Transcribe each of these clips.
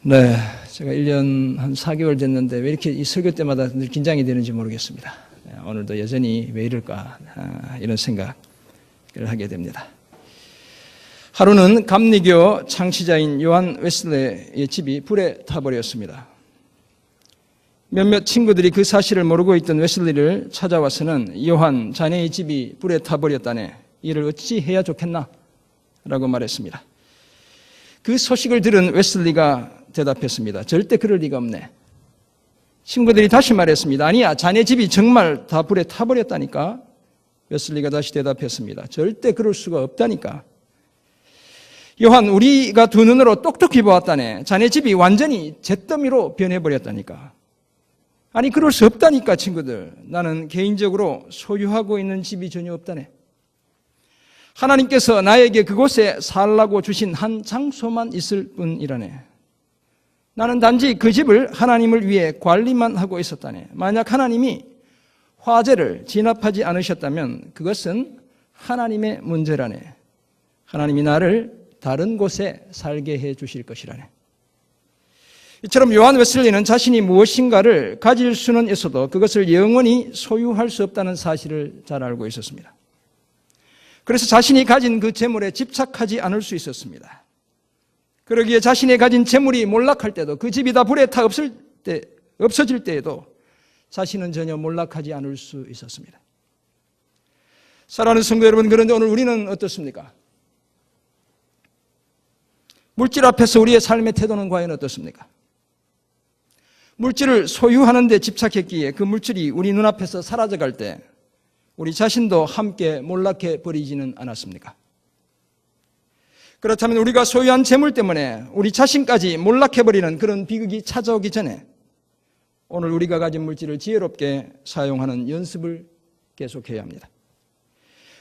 네, 제가 1년 한 4개월 됐는데 왜 이렇게 이 설교 때마다 늘 긴장이 되는지 모르겠습니다. 오늘도 여전히 왜 이럴까 이런 생각을 하게 됩니다. 하루는 감리교 창시자인 요한 웨슬레의 집이 불에 타버렸습니다. 몇몇 친구들이 그 사실을 모르고 있던 웨슬리를 찾아와서는 요한, 자네의 집이 불에 타버렸다네. 이를 어찌 해야 좋겠나? 라고 말했습니다. 그 소식을 들은 웨슬리가 대답했습니다. 절대 그럴 리가 없네. 친구들이 다시 말했습니다. 아니야, 자네 집이 정말 다 불에 타버렸다니까. 웨슬리가 다시 대답했습니다. 절대 그럴 수가 없다니까. 요한, 우리가 두 눈으로 똑똑히 보았다네. 자네 집이 완전히 잿더미로 변해버렸다니까. 아니, 그럴 수 없다니까, 친구들. 나는 개인적으로 소유하고 있는 집이 전혀 없다네. 하나님께서 나에게 그곳에 살라고 주신 한 장소만 있을 뿐이라네. 나는 단지 그 집을 하나님을 위해 관리만 하고 있었다네. 만약 하나님이 화재를 진압하지 않으셨다면 그것은 하나님의 문제라네. 하나님이 나를 다른 곳에 살게 해 주실 것이라네. 이처럼 요한 웨슬리는 자신이 무엇인가를 가질 수는 있어도 그것을 영원히 소유할 수 없다는 사실을 잘 알고 있었습니다. 그래서 자신이 가진 그 재물에 집착하지 않을 수 있었습니다. 그러기에 자신이 가진 재물이 몰락할 때도, 그 집이 다 불에 타 없어질 때에도 자신은 전혀 몰락하지 않을 수 있었습니다. 사랑하는 성도 여러분, 그런데 오늘 우리는 어떻습니까? 물질 앞에서 우리의 삶의 태도는 과연 어떻습니까? 물질을 소유하는 데 집착했기에 그 물질이 우리 눈앞에서 사라져갈 때 우리 자신도 함께 몰락해 버리지는 않았습니까? 그렇다면 우리가 소유한 재물 때문에 우리 자신까지 몰락해버리는 그런 비극이 찾아오기 전에 오늘 우리가 가진 물질을 지혜롭게 사용하는 연습을 계속해야 합니다.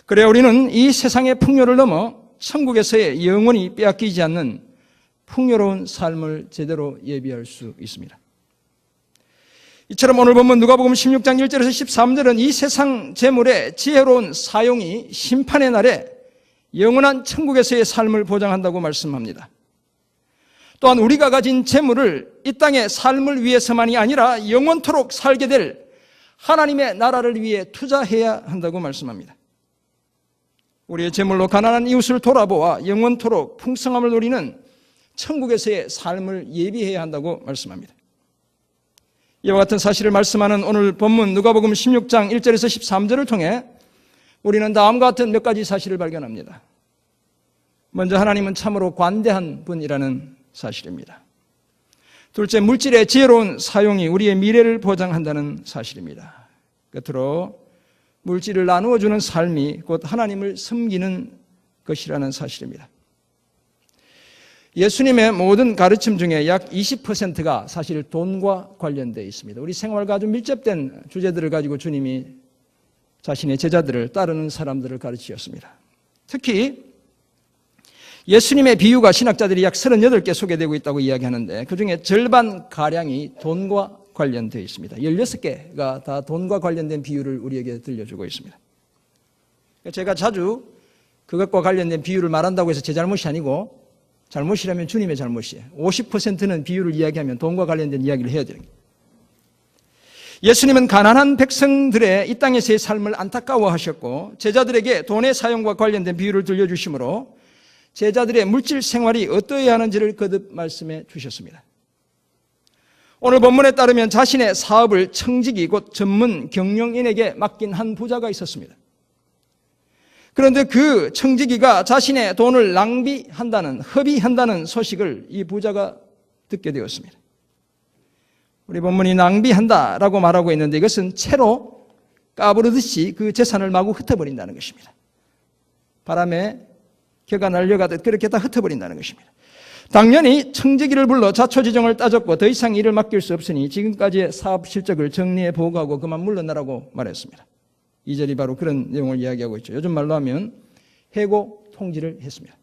그래야 우리는 이 세상의 풍요를 넘어 천국에서의 영원히 빼앗기지 않는 풍요로운 삶을 제대로 예비할 수 있습니다. 이처럼 오늘 본문 누가복음 16장 1절에서 13절은 이 세상 재물의 지혜로운 사용이 심판의 날에 영원한 천국에서의 삶을 보장한다고 말씀합니다. 또한 우리가 가진 재물을 이 땅의 삶을 위해서만이 아니라 영원토록 살게 될 하나님의 나라를 위해 투자해야 한다고 말씀합니다. 우리의 재물로 가난한 이웃을 돌아보아 영원토록 풍성함을 누리는 천국에서의 삶을 예비해야 한다고 말씀합니다. 이와 같은 사실을 말씀하는 오늘 본문 누가복음 16장 1절에서 13절을 통해 우리는 다음과 같은 몇 가지 사실을 발견합니다. 먼저 하나님은 참으로 관대한 분이라는 사실입니다. 둘째, 물질의 지혜로운 사용이 우리의 미래를 보장한다는 사실입니다. 끝으로 물질을 나누어주는 삶이 곧 하나님을 섬기는 것이라는 사실입니다. 예수님의 모든 가르침 중에 약 20%가 사실 돈과 관련되어 있습니다. 우리 생활과 아주 밀접된 주제들을 가지고 주님이 자신의 제자들을 따르는 사람들을 가르치셨습니다. 특히 예수님의 비유가 신학자들이 약 38개 소개되고 있다고 이야기하는데 그중에 절반가량이 돈과 관련되어 있습니다. 16개가 다 돈과 관련된 비유를 우리에게 들려주고 있습니다. 제가 자주 그것과 관련된 비유를 말한다고 해서 제 잘못이 아니고 잘못이라면 주님의 잘못이에요. 50%는 비유를 이야기하면 돈과 관련된 이야기를 해야 됩니다. 예수님은 가난한 백성들의 이 땅에서의 삶을 안타까워하셨고 제자들에게 돈의 사용과 관련된 비유를 들려주시므로 제자들의 물질 생활이 어떠해야 하는지를 거듭 말씀해 주셨습니다. 오늘 본문에 따르면 자신의 사업을 청지기 곧 전문 경영인에게 맡긴 한 부자가 있었습니다. 그런데 그 청지기가 자신의 돈을 허비한다는 소식을 이 부자가 듣게 되었습니다. 우리 본문이 낭비한다라고 말하고 있는데 이것은 채로 까부르듯이 그 재산을 마구 흩어버린다는 것입니다. 바람에 겨가 날려가듯 그렇게 다 흩어버린다는 것입니다. 당연히 청지기를 불러 자초지종을 따졌고 더 이상 일을 맡길 수 없으니 지금까지의 사업 실적을 정리해 보고하고 그만 물러나라고 말했습니다. 2절이 바로 그런 내용을 이야기하고 있죠. 요즘 말로 하면 해고 통지를 했습니다.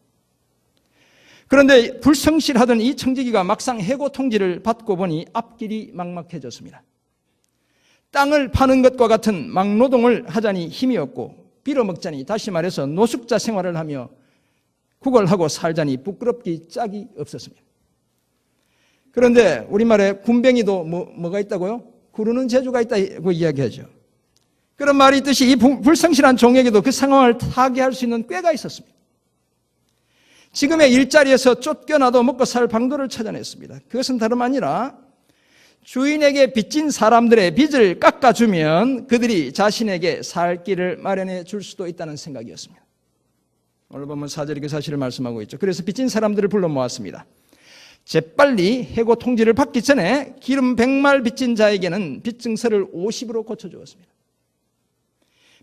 그런데 불성실하던 이 청지기가 막상 해고 통지를 받고 보니 앞길이 막막해졌습니다. 땅을 파는 것과 같은 막노동을 하자니 힘이 없고 빌어먹자니 다시 말해서 노숙자 생활을 하며 구걸하고 살자니 부끄럽기 짝이 없었습니다. 그런데 우리말에 군뱅이도 뭐가 있다고요? 구르는 재주가 있다고 이야기하죠. 그런 말이 있듯이 이 불성실한 종에게도 그 상황을 타개할 수 있는 꾀가 있었습니다. 지금의 일자리에서 쫓겨나도 먹고 살 방도를 찾아냈습니다. 그것은 다름 아니라 주인에게 빚진 사람들의 빚을 깎아주면 그들이 자신에게 살 길을 마련해 줄 수도 있다는 생각이었습니다. 오늘 보면 4절이 그 사실을 말씀하고 있죠. 그래서 빚진 사람들을 불러 모았습니다. 재빨리 해고 통지를 받기 전에 기름 100말 빚진 자에게는 빚증서를 50으로 고쳐주었습니다.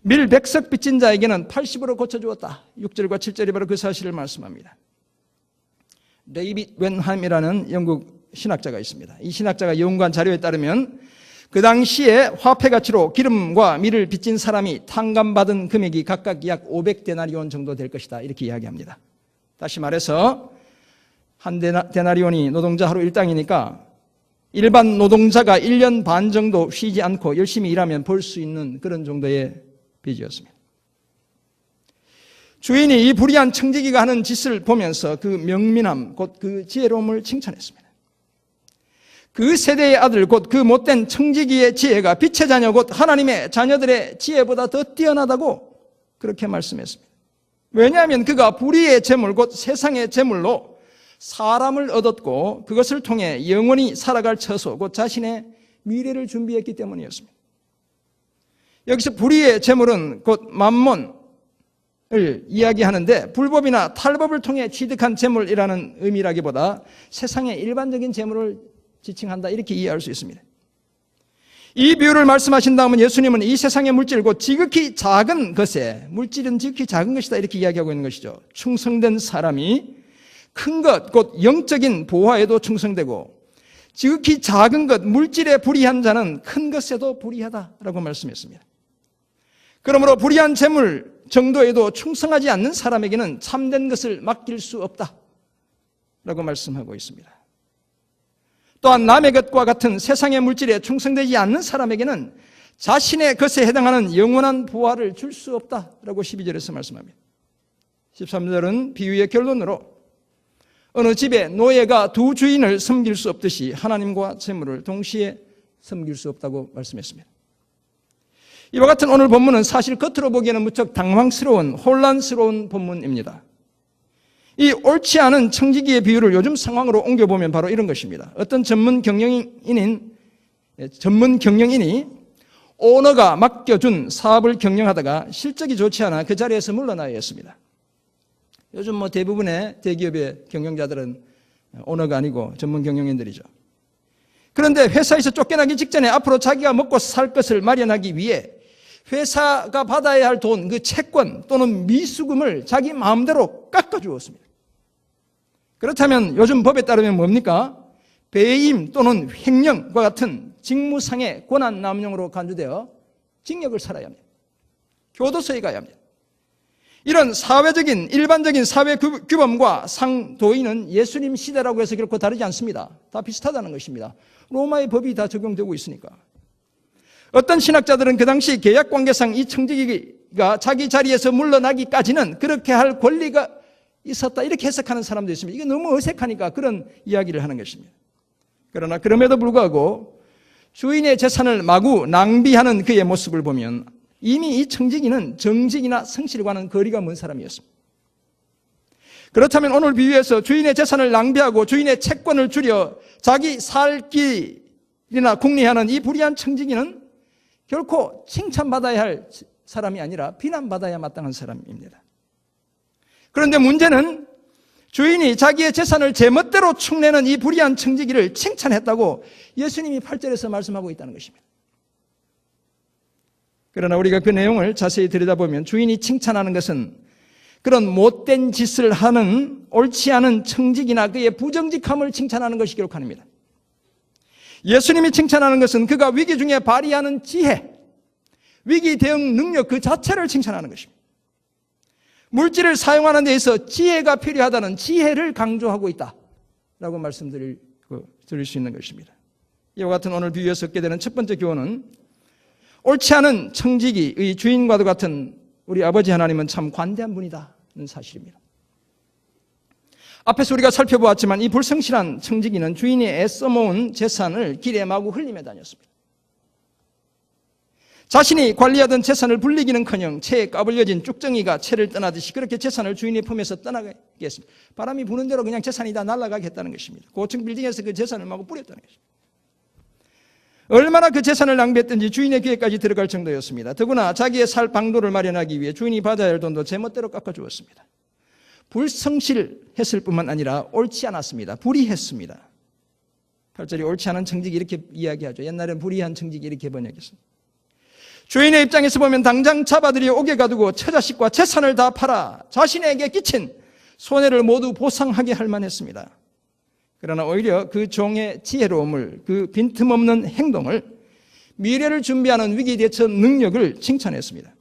밀 100석 빚진 자에게는 80으로 고쳐주었다. 6절과 7절이 바로 그 사실을 말씀합니다. 데이빗 웬함이라는 영국 신학자가 있습니다. 이 신학자가 연구한 자료에 따르면 그 당시에 화폐 가치로 기름과 밀을 빚진 사람이 탕감받은 금액이 각각 약 500데나리온 정도 될 것이다. 이렇게 이야기합니다. 다시 말해서 한 데나리온이 노동자 하루 일당이니까 일반 노동자가 1년 반 정도 쉬지 않고 열심히 일하면 벌 수 있는 그런 정도의 빚이었습니다. 주인이 이 불의한 청지기가 하는 짓을 보면서 그 명민함, 곧 그 지혜로움을 칭찬했습니다. 그 세대의 아들, 곧 그 못된 청지기의 지혜가 빛의 자녀, 곧 하나님의 자녀들의 지혜보다 더 뛰어나다고 그렇게 말씀했습니다. 왜냐하면 그가 불의의 재물, 곧 세상의 재물로 사람을 얻었고 그것을 통해 영원히 살아갈 처소, 곧 자신의 미래를 준비했기 때문이었습니다. 여기서 불의의 재물은 곧 만몬을 이야기하는데 불법이나 탈법을 통해 취득한 재물이라는 의미라기보다 세상의 일반적인 재물을 지칭한다, 이렇게 이해할 수 있습니다. 이 비유를 말씀하신 다음은 예수님은 이 세상의 물질, 곧 지극히 작은 것에, 물질은 지극히 작은 것이다, 이렇게 이야기하고 있는 것이죠. 충성된 사람이 큰 것, 곧 영적인 보화에도 충성되고 지극히 작은 것, 물질에 불의한 자는 큰 것에도 불의하다라고 말씀했습니다. 그러므로 불의한 재물 정도에도 충성하지 않는 사람에게는 참된 것을 맡길 수 없다라고 말씀하고 있습니다. 또한 남의 것과 같은 세상의 물질에 충성되지 않는 사람에게는 자신의 것에 해당하는 영원한 보화를 줄 수 없다라고 12절에서 말씀합니다. 13절은 비유의 결론으로 어느 집에 노예가 두 주인을 섬길 수 없듯이 하나님과 재물을 동시에 섬길 수 없다고 말씀했습니다. 이와 같은 오늘 본문은 사실 겉으로 보기에는 무척 당황스러운, 혼란스러운 본문입니다. 이 옳지 않은 청지기의 비유를 요즘 상황으로 옮겨보면 바로 이런 것입니다. 어떤 전문 경영인이 오너가 맡겨준 사업을 경영하다가 실적이 좋지 않아 그 자리에서 물러나야 했습니다. 요즘 대부분의 대기업의 경영자들은 오너가 아니고 전문 경영인들이죠. 그런데 회사에서 쫓겨나기 직전에 앞으로 자기가 먹고 살 것을 마련하기 위해 회사가 받아야 할 돈, 그 채권 또는 미수금을 자기 마음대로 깎아주었습니다. 그렇다면 요즘 법에 따르면 뭡니까? 배임 또는 횡령과 같은 직무상의 권한 남용으로 간주되어 징역을 살아야 합니다. 교도소에 가야 합니다. 이런 사회적인 일반적인 사회 규범과 상도인은 예수님 시대라고 해서 결코 다르지 않습니다. 다 비슷하다는 것입니다. 로마의 법이 다 적용되고 있으니까. 어떤 신학자들은 그 당시 계약관계상 이 청지기가 자기 자리에서 물러나기까지는 그렇게 할 권리가 있었다, 이렇게 해석하는 사람도 있습니다. 이게 너무 어색하니까 그런 이야기를 하는 것입니다. 그러나 그럼에도 불구하고 주인의 재산을 마구 낭비하는 그의 모습을 보면 이미 이 청지기는 정직이나 성실과는 거리가 먼 사람이었습니다. 그렇다면 오늘 비유에서 주인의 재산을 낭비하고 주인의 채권을 줄여 자기 살 길이나 궁리하는 이 불의한 청지기는 결코 칭찬받아야 할 사람이 아니라 비난받아야 마땅한 사람입니다. 그런데 문제는 주인이 자기의 재산을 제멋대로 축내는 이 불의한 청지기를 칭찬했다고 예수님이 8절에서 말씀하고 있다는 것입니다. 그러나 우리가 그 내용을 자세히 들여다보면 주인이 칭찬하는 것은 그런 못된 짓을 하는 옳지 않은 청직이나 그의 부정직함을 칭찬하는 것이 결코 아닙니다. 예수님이 칭찬하는 것은 그가 위기 중에 발휘하는 지혜, 위기 대응 능력 그 자체를 칭찬하는 것입니다. 물질을 사용하는 데 있어 지혜가 필요하다는 지혜를 강조하고 있다라고 말씀드릴 수 있는 것입니다. 이와 같은 오늘 비유에서 얻게 되는 첫 번째 교훈은 옳지 않은 청지기의 주인과도 같은 우리 아버지 하나님은 참 관대한 분이다는 사실입니다. 앞에서 우리가 살펴보았지만 이 불성실한 청지기는 주인이 애써 모은 재산을 길에 마구 흘리며 다녔습니다. 자신이 관리하던 재산을 불리기는커녕 채에 까불려진 쭉정이가 채를 떠나듯이 그렇게 재산을 주인의 품에서 떠나게 했습니다. 바람이 부는 대로 그냥 재산이 다 날아가겠다는 것입니다. 고층 빌딩에서 그 재산을 마구 뿌렸다는 것입니다. 얼마나 그 재산을 낭비했든지 주인의 귀에까지 들어갈 정도였습니다. 더구나 자기의 살 방도를 마련하기 위해 주인이 받아야 할 돈도 제멋대로 깎아주었습니다. 불성실했을 뿐만 아니라 옳지 않았습니다. 불의했습니다. 8절이 옳지 않은 청직이 이렇게 이야기하죠. 옛날엔 불의한 청직이 이렇게 번역했습니다. 주인의 입장에서 보면 당장 잡아들여 옥에 가두고 처자식과 재산을 다 팔아 자신에게 끼친 손해를 모두 보상하게 할 만했습니다. 그러나 오히려 그 종의 지혜로움을, 그 빈틈없는 행동을, 미래를 준비하는 위기 대처 능력을 칭찬했습니다.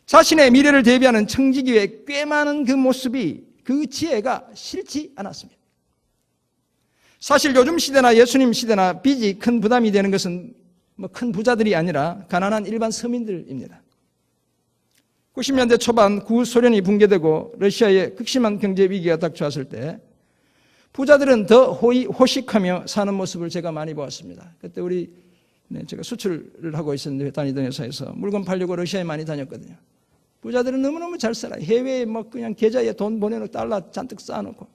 자신의 미래를 대비하는 청지기의 꽤 많은 그 모습이, 그 지혜가 싫지 않았습니다. 사실 요즘 시대나 예수님 시대나 빚이 큰 부담이 되는 것은 큰 부자들이 아니라 가난한 일반 서민들입니다. 90년대 초반 구소련이 붕괴되고 러시아에 극심한 경제 위기가 닥쳐왔을 때 부자들은 더 호식하며 사는 모습을 제가 많이 보았습니다. 그때 제가 수출을 하고 있었는데 다니던 회사에서 물건 팔려고 러시아에 많이 다녔거든요. 부자들은 너무너무 잘 살아요. 해외에 그냥 계좌에 돈 보내놓고 달러 잔뜩 쌓아놓고.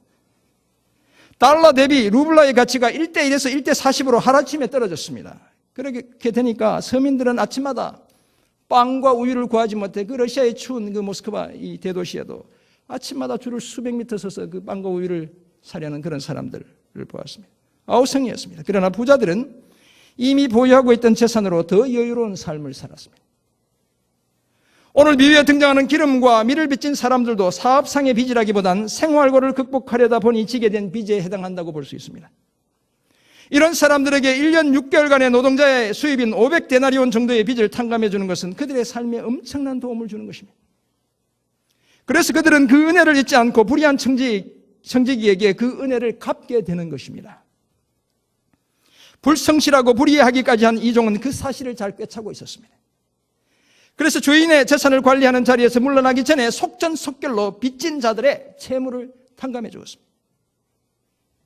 달러 대비 루블라의 가치가 1:1에서 1:40으로 하루아침에 떨어졌습니다. 그렇게 되니까 서민들은 아침마다 빵과 우유를 구하지 못해 그 러시아의 추운 그 모스크바 이 대도시에도 아침마다 줄을 수백 미터 서서 그 빵과 우유를 사려는 그런 사람들을 보았습니다. 아우성이었습니다. 그러나 부자들은 이미 보유하고 있던 재산으로 더 여유로운 삶을 살았습니다. 오늘 미위에 등장하는 기름과 밀을 빚진 사람들도 사업상의 빚이라기보단 생활고를 극복하려다 보니 지게 된 빚에 해당한다고 볼 수 있습니다. 이런 사람들에게 1년 6개월간의 노동자의 수입인 500데나리온 정도의 빚을 탕감해 주는 것은 그들의 삶에 엄청난 도움을 주는 것입니다. 그래서 그들은 그 은혜를 잊지 않고 불의한 청지기에게 그 은혜를 갚게 되는 것입니다. 불성실하고 불의하기까지 한 이 종은 그 사실을 잘 꿰차고 있었습니다. 그래서 주인의 재산을 관리하는 자리에서 물러나기 전에 속전속결로 빚진 자들의 채무를 탕감해 주었습니다.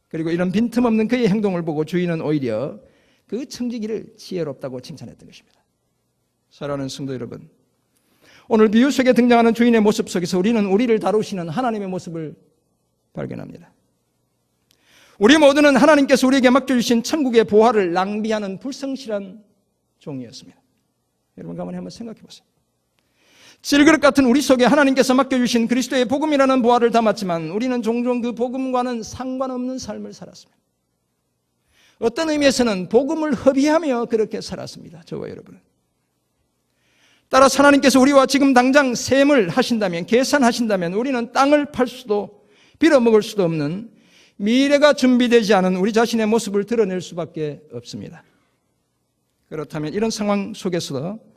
그리고 이런 빈틈없는 그의 행동을 보고 주인은 오히려 그 청지기를 지혜롭다고 칭찬했던 것입니다. 사랑하는 성도 여러분, 오늘 비유 속에 등장하는 주인의 모습 속에서 우리는 우리를 다루시는 하나님의 모습을 발견합니다. 우리 모두는 하나님께서 우리에게 맡겨주신 천국의 보화를 낭비하는 불성실한 종이었습니다. 여러분 가만히 한번 생각해 보세요. 질그릇 같은 우리 속에 하나님께서 맡겨주신 그리스도의 복음이라는 보화를 담았지만 우리는 종종 그 복음과는 상관없는 삶을 살았습니다. 어떤 의미에서는 복음을 허비하며 그렇게 살았습니다. 저와 여러분은. 따라서 하나님께서 우리와 지금 당장 셈을 하신다면, 계산하신다면 우리는 땅을 팔 수도 빌어먹을 수도 없는 미래가 준비되지 않은 우리 자신의 모습을 드러낼 수밖에 없습니다. 그렇다면 이런 상황 속에서도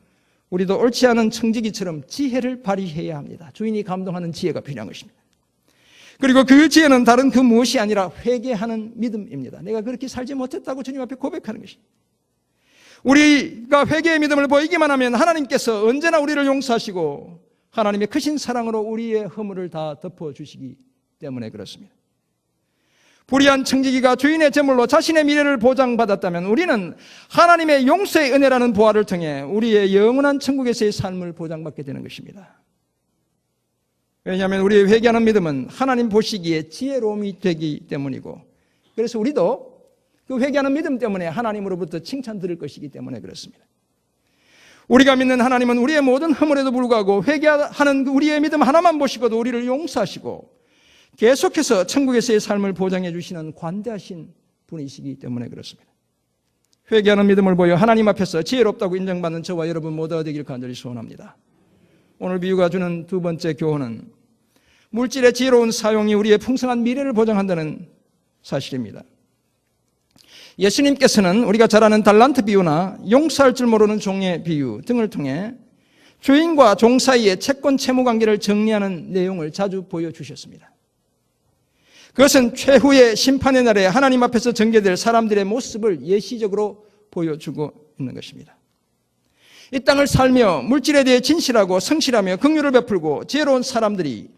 우리도 옳지 않은 청지기처럼 지혜를 발휘해야 합니다. 주인이 감동하는 지혜가 필요한 것입니다. 그리고 그 지혜는 다른 그 무엇이 아니라 회개하는 믿음입니다. 내가 그렇게 살지 못했다고 주님 앞에 고백하는 것입니다. 우리가 회개의 믿음을 보이기만 하면 하나님께서 언제나 우리를 용서하시고 하나님의 크신 사랑으로 우리의 허물을 다 덮어주시기 때문에 그렇습니다. 불의한 청지기가 주인의 재물로 자신의 미래를 보장받았다면 우리는 하나님의 용서의 은혜라는 보화를 통해 우리의 영원한 천국에서의 삶을 보장받게 되는 것입니다. 왜냐하면 우리의 회개하는 믿음은 하나님 보시기에 지혜로움이 되기 때문이고, 그래서 우리도 그 회개하는 믿음 때문에 하나님으로부터 칭찬 들을 것이기 때문에 그렇습니다. 우리가 믿는 하나님은 우리의 모든 허물에도 불구하고 회개하는 우리의 믿음 하나만 보시고도 우리를 용서하시고 계속해서 천국에서의 삶을 보장해 주시는 관대하신 분이시기 때문에 그렇습니다. 회개하는 믿음을 보여 하나님 앞에서 지혜롭다고 인정받는 저와 여러분 모두가 되길 간절히 소원합니다. 오늘 비유가 주는 두 번째 교훈은 물질의 지혜로운 사용이 우리의 풍성한 미래를 보장한다는 사실입니다. 예수님께서는 우리가 잘 아는 달란트 비유나 용서할 줄 모르는 종의 비유 등을 통해 주인과 종 사이의 채권 채무 관계를 정리하는 내용을 자주 보여주셨습니다. 그것은 최후의 심판의 날에 하나님 앞에서 전개될 사람들의 모습을 예시적으로 보여주고 있는 것입니다. 이 땅을 살며 물질에 대해 진실하고 성실하며 긍휼을 베풀고 지혜로운 사람들이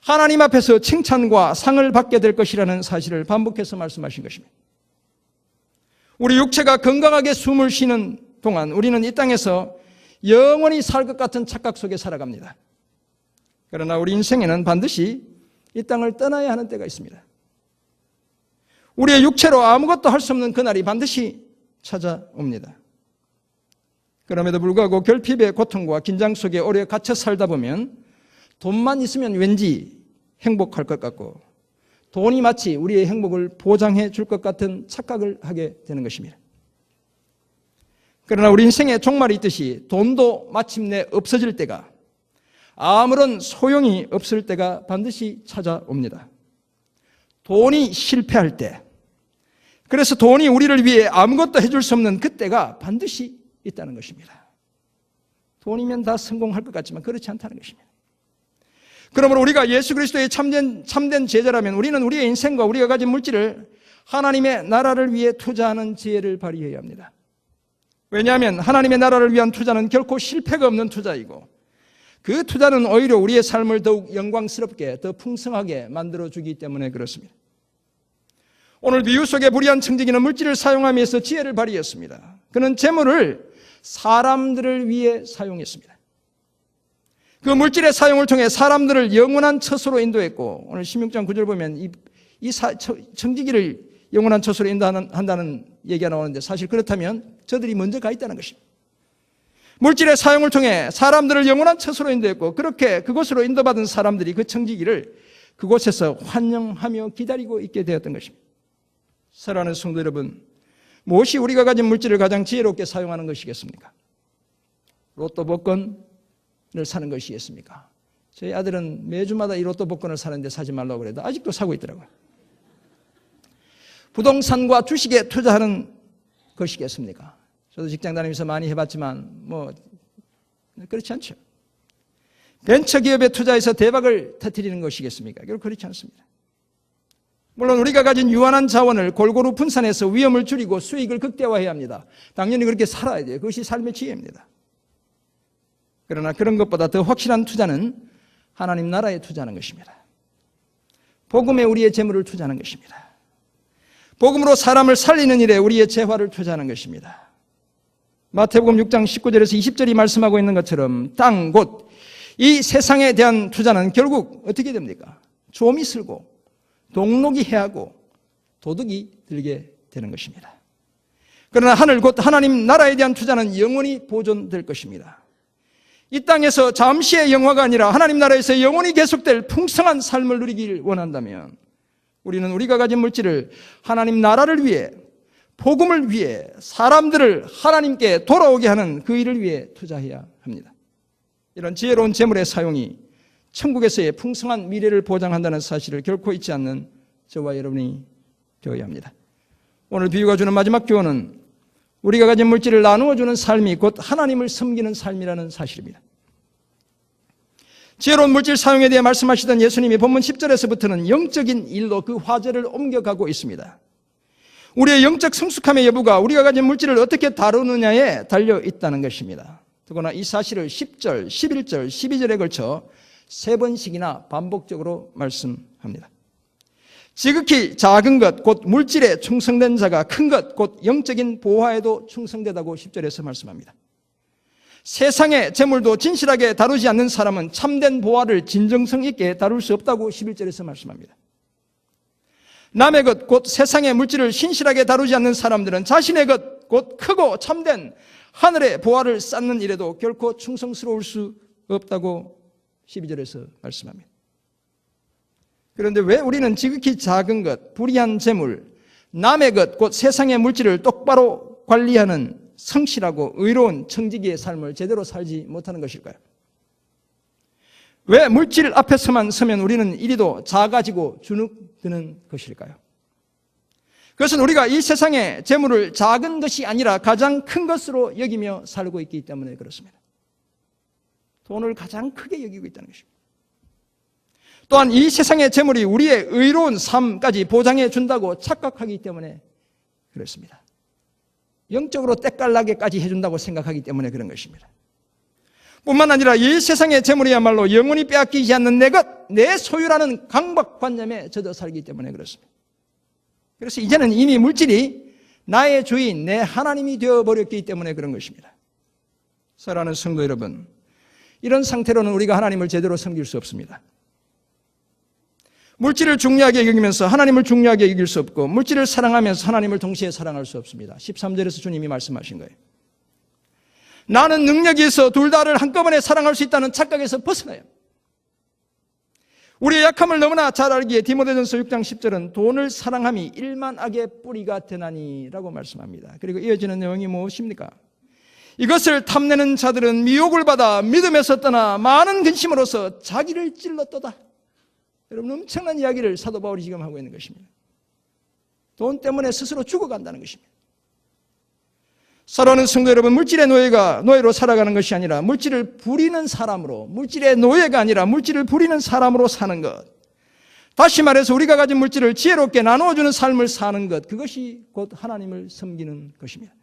하나님 앞에서 칭찬과 상을 받게 될 것이라는 사실을 반복해서 말씀하신 것입니다. 우리 육체가 건강하게 숨을 쉬는 동안 우리는 이 땅에서 영원히 살 것 같은 착각 속에 살아갑니다. 그러나 우리 인생에는 반드시 이 땅을 떠나야 하는 때가 있습니다. 우리의 육체로 아무것도 할 수 없는 그날이 반드시 찾아옵니다. 그럼에도 불구하고 결핍의 고통과 긴장 속에 오래 갇혀 살다 보면 돈만 있으면 왠지 행복할 것 같고 돈이 마치 우리의 행복을 보장해 줄 것 같은 착각을 하게 되는 것입니다. 그러나 우리 인생의 종말이 있듯이 돈도 마침내 없어질 때가, 아무런 소용이 없을 때가 반드시 찾아옵니다. 돈이 실패할 때, 그래서 돈이 우리를 위해 아무것도 해줄 수 없는 그때가 반드시 있다는 것입니다. 돈이면 다 성공할 것 같지만 그렇지 않다는 것입니다. 그러므로 우리가 예수 그리스도의 참된 제자라면 우리는 우리의 인생과 우리가 가진 물질을 하나님의 나라를 위해 투자하는 지혜를 발휘해야 합니다. 왜냐하면 하나님의 나라를 위한 투자는 결코 실패가 없는 투자이고 그 투자는 오히려 우리의 삶을 더욱 영광스럽게 더 풍성하게 만들어주기 때문에 그렇습니다. 오늘 비유 속의 불의한 청지기는 물질을 사용하면서 지혜를 발휘했습니다. 그는 재물을 사람들을 위해 사용했습니다. 그 물질의 사용을 통해 사람들을 영원한 처소로 인도했고, 오늘 16장 9절 보면 이 청지기를 영원한 처소로 인도한다는 얘기가 나오는데, 사실 그렇다면 저들이 먼저 가 있다는 것입니다. 물질의 사용을 통해 사람들을 영원한 처소로 인도했고, 그렇게 그곳으로 인도받은 사람들이 그 청지기를 그곳에서 환영하며 기다리고 있게 되었던 것입니다. 사랑하는 성도 여러분, 무엇이 우리가 가진 물질을 가장 지혜롭게 사용하는 것이겠습니까? 로또 복권을 사는 것이겠습니까? 저희 아들은 매주마다 이 로또 복권을 사는데 사지 말라고 그래도 아직도 사고 있더라고요. 부동산과 주식에 투자하는 것이겠습니까? 저도 직장 다니면서 많이 해봤지만 그렇지 않죠. 벤처기업에 투자해서 대박을 터뜨리는 것이겠습니까? 결국 그렇지 않습니다. 물론 우리가 가진 유한한 자원을 골고루 분산해서 위험을 줄이고 수익을 극대화해야 합니다. 당연히 그렇게 살아야 돼요. 그것이 삶의 지혜입니다. 그러나 그런 것보다 더 확실한 투자는 하나님 나라에 투자하는 것입니다. 복음에 우리의 재물을 투자하는 것입니다. 복음으로 사람을 살리는 일에 우리의 재화를 투자하는 것입니다. 마태복음 6장 19절에서 20절이 말씀하고 있는 것처럼 땅 곧 이 세상에 대한 투자는 결국 어떻게 됩니까? 좀이 슬고 동록이 해하고 도둑이 들게 되는 것입니다. 그러나 하늘 곧 하나님 나라에 대한 투자는 영원히 보존될 것입니다. 이 땅에서 잠시의 영화가 아니라 하나님 나라에서 영원히 계속될 풍성한 삶을 누리길 원한다면 우리는 우리가 가진 물질을 하나님 나라를 위해, 복음을 위해, 사람들을 하나님께 돌아오게 하는 그 일을 위해 투자해야 합니다. 이런 지혜로운 재물의 사용이 천국에서의 풍성한 미래를 보장한다는 사실을 결코 잊지 않는 저와 여러분이 되어야 합니다. 오늘 비유가 주는 마지막 교훈은 우리가 가진 물질을 나누어주는 삶이 곧 하나님을 섬기는 삶이라는 사실입니다. 지혜로운 물질 사용에 대해 말씀하시던 예수님이 본문 10절에서부터는 영적인 일로 그 화제를 옮겨가고 있습니다. 우리의 영적 성숙함의 여부가 우리가 가진 물질을 어떻게 다루느냐에 달려 있다는 것입니다. 더구나 이 사실을 10절, 11절, 12절에 걸쳐 3번씩이나 반복적으로 말씀합니다. 지극히 작은 것, 곧 물질에 충성된 자가 큰 것, 곧 영적인 보화에도 충성되다고 10절에서 말씀합니다. 세상의 재물도 진실하게 다루지 않는 사람은 참된 보화를 진정성 있게 다룰 수 없다고 11절에서 말씀합니다. 남의 것, 곧 세상의 물질을 신실하게 다루지 않는 사람들은 자신의 것, 곧 크고 참된 하늘의 보화를 쌓는 일에도 결코 충성스러울 수 없다고 12절에서 말씀합니다. 그런데 왜 우리는 지극히 작은 것, 불의한 재물, 남의 것, 곧 세상의 물질을 똑바로 관리하는 성실하고 의로운 청지기의 삶을 제대로 살지 못하는 것일까요? 왜 물질 앞에서만 서면 우리는 이리도 작아지고 주눅드는 것일까요? 그것은 우리가 이 세상의 재물을 작은 것이 아니라 가장 큰 것으로 여기며 살고 있기 때문에 그렇습니다. 돈을 가장 크게 여기고 있다는 것입니다. 또한 이 세상의 재물이 우리의 의로운 삶까지 보장해 준다고 착각하기 때문에 그렇습니다. 영적으로 때깔나게까지 해준다고 생각하기 때문에 그런 것입니다. 뿐만 아니라 이 세상의 재물이야말로 영원히 빼앗기지 않는 내 것, 내 소유라는 강박관념에 젖어 살기 때문에 그렇습니다. 그래서 이제는 이미 물질이 나의 주인, 내 하나님이 되어버렸기 때문에 그런 것입니다. 사랑하는 성도 여러분, 이런 상태로는 우리가 하나님을 제대로 섬길 수 없습니다. 물질을 중요하게 여기면서 하나님을 중요하게 여길 수 없고, 물질을 사랑하면서 하나님을 동시에 사랑할 수 없습니다. 13절에서 주님이 말씀하신 거예요. 나는 능력이 있어 둘 다를 한꺼번에 사랑할 수 있다는 착각에서 벗어나요. 우리의 약함을 너무나 잘 알기에 디모데전서 6장 10절은 돈을 사랑함이 일만 악의 뿌리가 되나니 라고 말씀합니다. 그리고 이어지는 내용이 무엇입니까? 이것을 탐내는 자들은 미혹을 받아 믿음에서 떠나 많은 근심으로서 자기를 찔렀도다. 여러분, 엄청난 이야기를 사도 바울이 지금 하고 있는 것입니다. 돈 때문에 스스로 죽어간다는 것입니다. 사랑하는 성도 여러분, 물질의 노예로 살아가는 것이 아니라 물질을 부리는 사람으로, 물질의 노예가 아니라 물질을 부리는 사람으로 사는 것. 다시 말해서 우리가 가진 물질을 지혜롭게 나누어주는 삶을 사는 것, 그것이 곧 하나님을 섬기는 것입니다.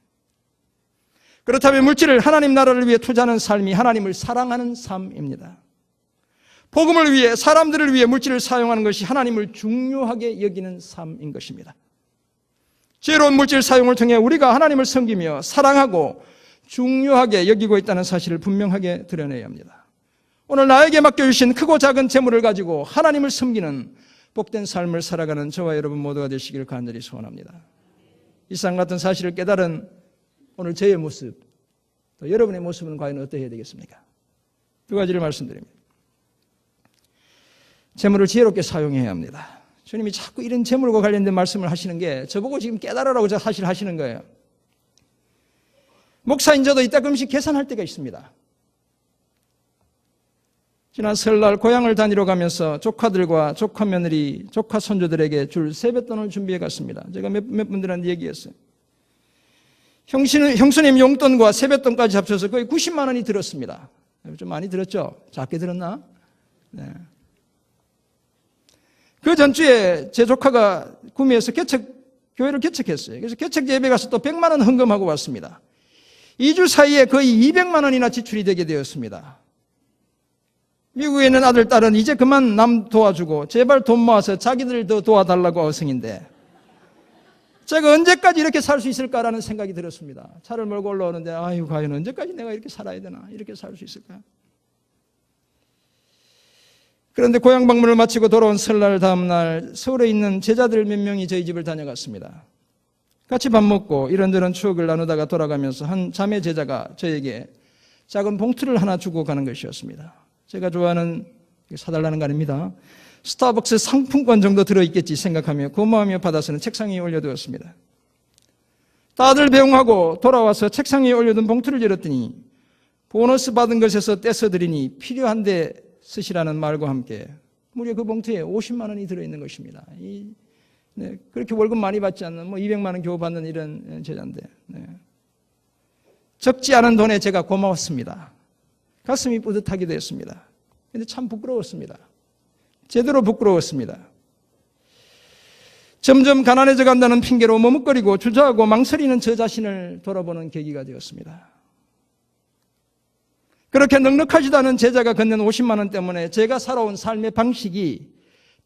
그렇다면 물질을 하나님 나라를 위해 투자하는 삶이 하나님을 사랑하는 삶입니다. 복음을 위해, 사람들을 위해 물질을 사용하는 것이 하나님을 중요하게 여기는 삶인 것입니다. 지혜로운 물질 사용을 통해 우리가 하나님을 섬기며 사랑하고 중요하게 여기고 있다는 사실을 분명하게 드러내야 합니다. 오늘 나에게 맡겨주신 크고 작은 재물을 가지고 하나님을 섬기는 복된 삶을 살아가는 저와 여러분 모두가 되시길 간절히 소원합니다. 이상 같은 사실을 깨달은 오늘 저의 모습, 또 여러분의 모습은 과연 어떠해야 되겠습니까? 두 가지를 말씀드립니다. 재물을 지혜롭게 사용해야 합니다. 주님이 자꾸 이런 재물과 관련된 말씀을 하시는 게 저보고 지금 깨달으라고 사실 하시는 거예요. 목사인 저도 이따금씩 계산할 때가 있습니다. 지난 설날 고향을 다니러 가면서 조카들과 조카 며느리, 조카 손주들에게 줄 세뱃돈을 준비해 갔습니다. 제가 몇 분들한테 얘기했어요. 형수님 용돈과 세뱃돈까지 합쳐서 거의 90만 원이 들었습니다. 좀 많이 들었죠? 작게 들었나? 네. 그 전주에 제 조카가 구미에서 교회를 개척했어요. 그래서 개척 예배 가서 또 100만 원 헌금하고 왔습니다. 2주 사이에 거의 200만 원이나 지출이 되게 되었습니다. 미국에 있는 아들, 딸은 이제 그만 남 도와주고 제발 돈 모아서 자기들 더 도와달라고 어성인데 제가 언제까지 이렇게 살 수 있을까라는 생각이 들었습니다. 차를 몰고 올라오는데 아유, 과연 언제까지 내가 이렇게 살아야 되나? 이렇게 살 수 있을까? 그런데 고향 방문을 마치고 돌아온 설날 다음 날 서울에 있는 제자들 몇 명이 저희 집을 다녀갔습니다. 같이 밥 먹고 이런저런 추억을 나누다가 돌아가면서 한 자매 제자가 저에게 작은 봉투를 하나 주고 가는 것이었습니다. 제가 좋아하는, 사달라는 거 아닙니다. 스타벅스 상품권 정도 들어있겠지 생각하며 고마우며 받아서는 책상 위에 올려두었습니다. 다들 배웅하고 돌아와서 책상 위에 올려둔 봉투를 열었더니 보너스 받은 것에서 떼서드리니 필요한데 쓰시라는 말과 함께 무려 그 봉투에 50만 원이 들어있는 것입니다. 그렇게 월급 많이 받지 않는 200만 원 겨우 받는 이런 제자인데 적지 않은 돈에 제가 고마웠습니다. 가슴이 뿌듯하기도 했습니다. 그런데 참 부끄러웠습니다. 제대로 부끄러웠습니다. 점점 가난해져 간다는 핑계로 머뭇거리고 주저하고 망설이는 저 자신을 돌아보는 계기가 되었습니다. 그렇게 넉넉하지도 않은 제자가 건넨 50만 원 때문에 제가 살아온 삶의 방식이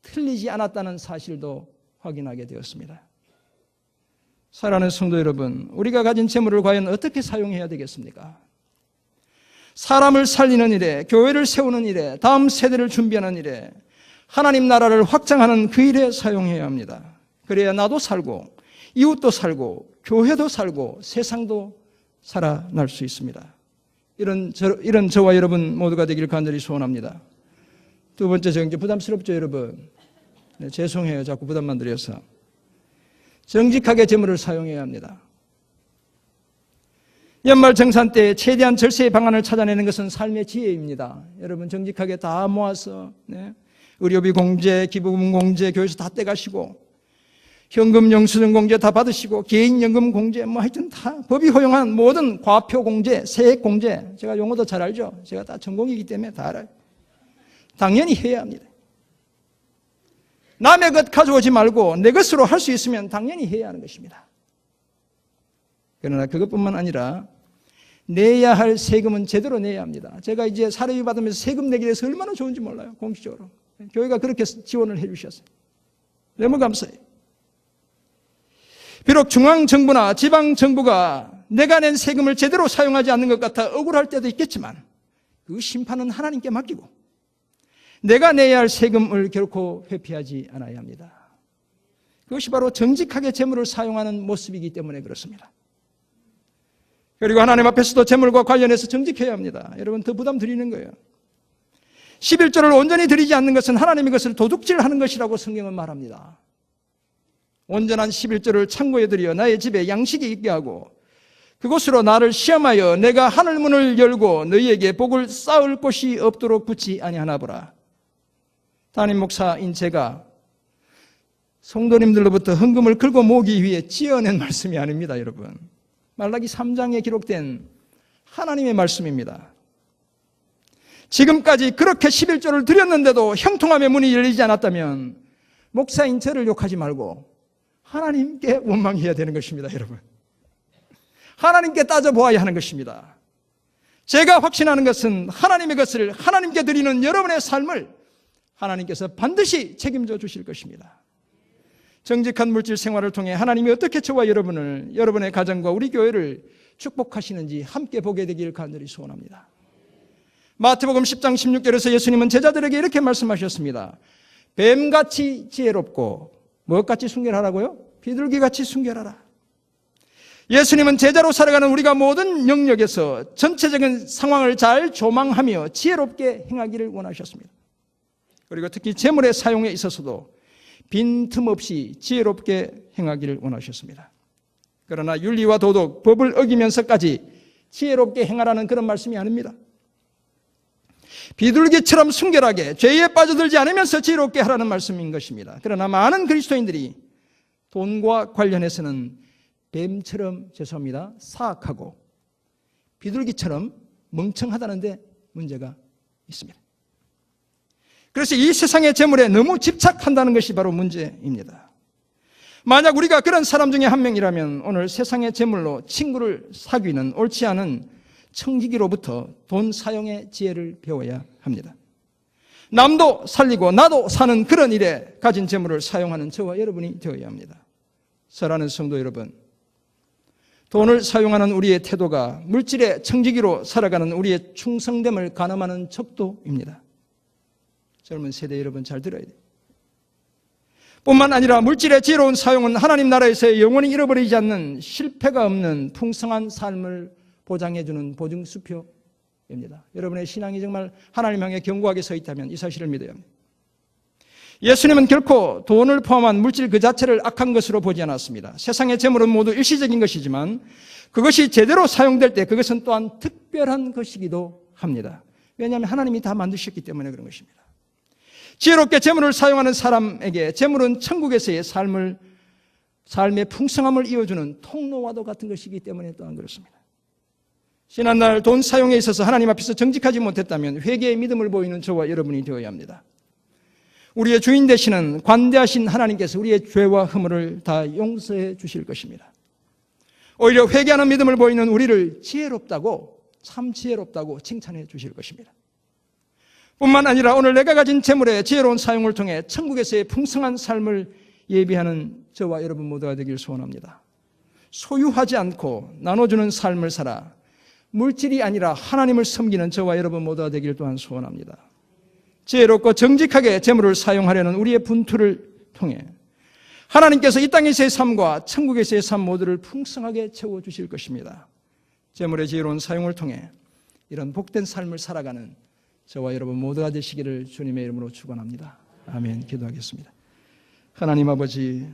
틀리지 않았다는 사실도 확인하게 되었습니다. 사랑하는 성도 여러분, 우리가 가진 재물을 과연 어떻게 사용해야 되겠습니까? 사람을 살리는 일에, 교회를 세우는 일에, 다음 세대를 준비하는 일에, 하나님 나라를 확장하는 그 일에 사용해야 합니다. 그래야 나도 살고 이웃도 살고 교회도 살고 세상도 살아날 수 있습니다. 이런 저와 여러분 모두가 되기를 간절히 소원합니다. 두 번째, 이제 부담스럽죠, 여러분? 네, 죄송해요. 자꾸 부담만 드려서. 정직하게 재물을 사용해야 합니다. 연말 정산 때 최대한 절세의 방안을 찾아내는 것은 삶의 지혜입니다. 여러분 정직하게 다 모아서 의료비 공제, 기부금 공제, 교회에서 다 떼가시고 현금 영수증 공제 다 받으시고 개인연금 공제 하여튼 다 법이 허용한 모든 과표 공제, 세액 공제, 제가 용어도 잘 알죠? 제가 다 전공이기 때문에 다 알아요. 당연히 해야 합니다. 남의 것 가져오지 말고 내 것으로 할 수 있으면 당연히 해야 하는 것입니다. 그러나 그것뿐만 아니라 내야 할 세금은 제대로 내야 합니다. 제가 이제 사례비 받으면서 세금 내기에 대해서 얼마나 좋은지 몰라요. 공식적으로. 교회가 그렇게 지원을 해 주셨어요. 너무 감사해요. 비록 중앙정부나 지방정부가 내가 낸 세금을 제대로 사용하지 않는 것 같아 억울할 때도 있겠지만 그 심판은 하나님께 맡기고 내가 내야 할 세금을 결코 회피하지 않아야 합니다. 그것이 바로 정직하게 재물을 사용하는 모습이기 때문에 그렇습니다. 그리고 하나님 앞에서도 재물과 관련해서 정직해야 합니다. 여러분 더 부담 드리는 거예요. 11조를 온전히 드리지 않는 것은 하나님의 것을 도둑질하는 것이라고 성경은 말합니다. 온전한 11조를 창고에 들여 나의 집에 양식이 있게 하고 그곳으로 나를 시험하여 내가 하늘문을 열고 너희에게 복을 쌓을 곳이 없도록 붙지 아니하나 보라. 담임 목사인 제가 성도님들로부터 헌금을 긁어 모으기 위해 지어낸 말씀이 아닙니다, 여러분. 말라기 3장에 기록된 하나님의 말씀입니다. 지금까지 그렇게 11조를 드렸는데도 형통함의 문이 열리지 않았다면 목사인 저를 욕하지 말고 하나님께 원망해야 되는 것입니다, 여러분. 하나님께 따져보아야 하는 것입니다. 제가 확신하는 것은 하나님의 것을 하나님께 드리는 여러분의 삶을 하나님께서 반드시 책임져 주실 것입니다. 정직한 물질 생활을 통해 하나님이 어떻게 저와 여러분을, 여러분의 가정과 우리 교회를 축복하시는지 함께 보게 되길 간절히 소원합니다. 마태복음 10장 16절에서 예수님은 제자들에게 이렇게 말씀하셨습니다. 뱀같이 지혜롭고 무엇같이 순결하라고요? 비둘기같이 순결하라. 예수님은 제자로 살아가는 우리가 모든 영역에서 전체적인 상황을 잘 조망하며 지혜롭게 행하기를 원하셨습니다. 그리고 특히 재물의 사용에 있어서도 빈틈없이 지혜롭게 행하기를 원하셨습니다. 그러나 윤리와 도덕, 법을 어기면서까지 지혜롭게 행하라는 그런 말씀이 아닙니다. 비둘기처럼 순결하게 죄에 빠져들지 않으면서 지혜롭게 하라는 말씀인 것입니다. 그러나 많은 그리스도인들이 돈과 관련해서는 뱀처럼, 죄송합니다, 사악하고 비둘기처럼 멍청하다는 데 문제가 있습니다. 그래서 이 세상의 재물에 너무 집착한다는 것이 바로 문제입니다. 만약 우리가 그런 사람 중에 한 명이라면 오늘 세상의 재물로 친구를 사귀는 옳지 않은 청지기로부터 돈 사용의 지혜를 배워야 합니다. 남도 살리고 나도 사는 그런 일에 가진 재물을 사용하는 저와 여러분이 되어야 합니다. 사랑하는 성도 여러분, 돈을 사용하는 우리의 태도가 물질의 청지기로 살아가는 우리의 충성됨을 가늠하는 척도입니다. 젊은 세대 여러분 잘 들어야 돼요. 뿐만 아니라 물질의 지혜로운 사용은 하나님 나라에서 영원히 잃어버리지 않는 실패가 없는 풍성한 삶을 보장해주는 보증수표입니다. 여러분의 신앙이 정말 하나님 향해 견고하게 서 있다면 이 사실을 믿어야 합니다. 예수님은 결코 돈을 포함한 물질 그 자체를 악한 것으로 보지 않았습니다. 세상의 재물은 모두 일시적인 것이지만 그것이 제대로 사용될 때 그것은 또한 특별한 것이기도 합니다. 왜냐하면 하나님이 다 만드셨기 때문에 그런 것입니다. 지혜롭게 재물을 사용하는 사람에게 재물은 천국에서의 삶의 풍성함을 이어주는 통로와도 같은 것이기 때문에 또한 그렇습니다. 지난날 돈 사용에 있어서 하나님 앞에서 정직하지 못했다면 회개의 믿음을 보이는 저와 여러분이 되어야 합니다. 우리의 주인 되시는 관대하신 하나님께서 우리의 죄와 허물을 다 용서해 주실 것입니다. 오히려 회개하는 믿음을 보이는 우리를 지혜롭다고, 참 지혜롭다고 칭찬해 주실 것입니다. 뿐만 아니라 오늘 내가 가진 재물의 지혜로운 사용을 통해 천국에서의 풍성한 삶을 예비하는 저와 여러분 모두가 되길 소원합니다. 소유하지 않고 나눠주는 삶을 살아 물질이 아니라 하나님을 섬기는 저와 여러분 모두가 되길 또한 소원합니다. 지혜롭고 정직하게 재물을 사용하려는 우리의 분투를 통해 하나님께서 이 땅에서의 삶과 천국에서의 삶 모두를 풍성하게 채워주실 것입니다. 재물의 지혜로운 사용을 통해 이런 복된 삶을 살아가는 저와 여러분 모두가 되시기를 주님의 이름으로 축원합니다. 아멘. 기도하겠습니다. 하나님 아버지,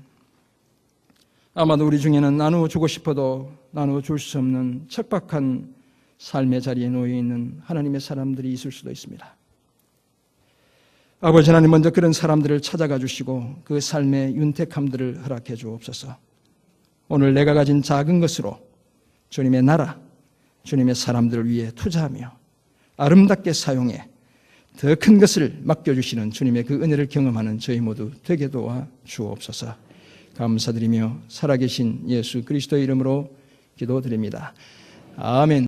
아마도 우리 중에는 나누어 주고 싶어도 나누어 줄 수 없는 척박한 삶의 자리에 놓여 있는 하나님의 사람들이 있을 수도 있습니다. 아버지 하나님, 먼저 그런 사람들을 찾아가 주시고 그 삶의 윤택함들을 허락해 주옵소서. 오늘 내가 가진 작은 것으로 주님의 나라, 주님의 사람들을 위해 투자하며 아름답게 사용해 더 큰 것을 맡겨주시는 주님의 그 은혜를 경험하는 저희 모두 되게 도와 주옵소서. 감사드리며 살아계신 예수 그리스도의 이름으로 기도드립니다. 아멘.